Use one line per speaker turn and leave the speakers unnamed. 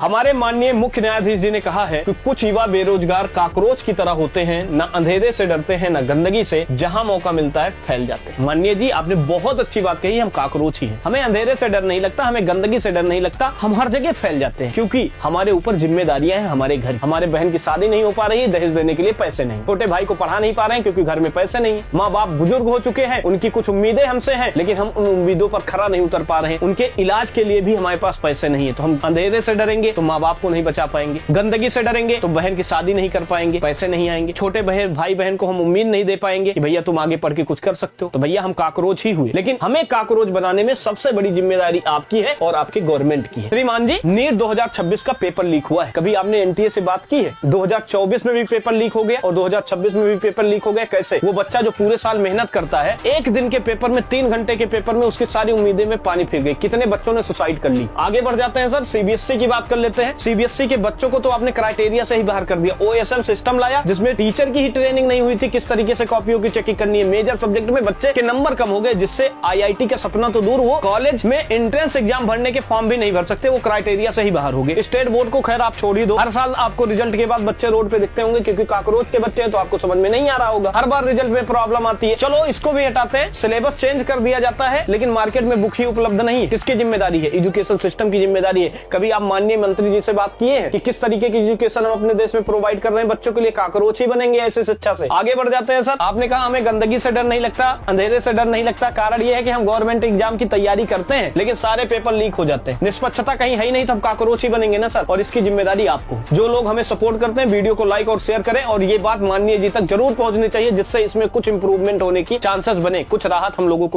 हमारे माननीय मुख्य न्यायाधीश जी ने कहा है कि कुछ युवा बेरोजगार काकरोच की तरह होते हैं, न अंधेरे से डरते हैं न गंदगी से, जहां मौका मिलता है फैल जाते हैं। माननीय जी, आपने बहुत अच्छी बात कही। हम काकरोच ही हैं, हमें अंधेरे से डर नहीं लगता, हमें गंदगी से डर नहीं लगता, हम हर जगह फैल जाते हैं क्योंकि हमारे ऊपर जिम्मेदारियां हैं। हमारे घर, हमारे बहन की शादी नहीं हो पा रही है, दहेज देने के लिए पैसे नहीं, छोटे भाई को पढ़ा नहीं पा रहे हैं क्योंकि घर में पैसे नहीं, माँ बाप बुजुर्ग हो चुके हैं, उनकी कुछ उम्मीदें हमसे हैं लेकिन हम उन उम्मीदों पर खरा नहीं उतर पा रहे हैं, उनके इलाज के लिए भी हमारे पास पैसे नहीं है। तो हम अंधेरे से डरेंगे तो माँ बाप को नहीं बचा पाएंगे, गंदगी से डरेंगे तो बहन की शादी नहीं कर पाएंगे, पैसे नहीं आएंगे, छोटे भाई बहन को हम उम्मीद नहीं दे पाएंगे कि भैया तुम आगे पढ़ के कुछ कर सकते हो। तो भैया हम काकरोच ही हुए, लेकिन हमें काकरोच बनाने में सबसे बड़ी जिम्मेदारी आपकी है और आपके गवर्नमेंट की है। श्रीमान जी, नीट 2026 का पेपर लीक हुआ है, कभी आपने एनटीए से बात की है? 2024 में भी पेपर लीक हो गया और 2026 में भी पेपर लीक हो गया। कैसे? वो बच्चा जो पूरे साल मेहनत करता है, एक दिन के पेपर में, 3 घंटे के पेपर में उसकी सारी उम्मीदें में पानी फिर गई। कितने बच्चों ने सुसाइड कर ली। आगे बढ़ जाते हैं सर, सीबीएसई की बात कर लेते हैं। सीबीएसई के बच्चों को तो आपने क्राइटेरिया से ही बाहर कर दिया। ओएसएम सिस्टम लाया जिसमें टीचर की ही ट्रेनिंग नहीं हुई थी किस तरीके से कॉपियों की चेकिंग करनी है। मेजर सब्जेक्ट में बच्चे के नंबर कम हो गए, जिससे आईआईटी का सपना तो दूर, वो कॉलेज में एंट्रेंस एग्जाम भरने के फॉर्म भी नहीं भर सकते, वो क्राइटेरिया से ही बाहर हो गए। स्टेट बोर्ड को खैर आप छोड़ ही दो, हर साल आपको रिजल्ट के बाद बच्चे रोड पे दिखते होंगे क्योंकि काकरोच के बच्चे हैं, तो आपको समझ में नहीं आ रहा होगा, हर बार रिजल्ट में प्रॉब्लम आती है। चलो इसको भी हटाते हैं, सिलेबस चेंज कर दिया जाता है लेकिन मार्केट में बुक ही उपलब्ध नहीं। किसकी जिम्मेदारी है? एजुकेशन सिस्टम की जिम्मेदारी है। कभी आप माननीय मंत्री जी से बात किए हैं कि किस तरीके की एजुकेशन हम अपने देश में प्रोवाइड कर रहे हैं बच्चों के लिए? काकरोच ही बनेंगे ऐसे शिक्षा से। आगे बढ़ जाते हैं सर, आपने कहा हमें गंदगी से डर नहीं लगता, अंधेरे से डर नहीं लगता। कारण ये है कि हम गवर्नमेंट एग्जाम की तैयारी करते हैं लेकिन सारे पेपर लीक हो जाते हैं। निष्पक्षता कहीं है ही नहीं, तब काकरोच ही बनेंगे ना सर। और इसकी जिम्मेदारी आपको। जो लोग हमें सपोर्ट करते हैं, वीडियो को लाइक और शेयर करें और ये बात माननीय जी तक जरूर पहुंचनी चाहिए, जिससे इसमें कुछ इंप्रूवमेंट होने की चांसेस बने, कुछ राहत हम लोगों को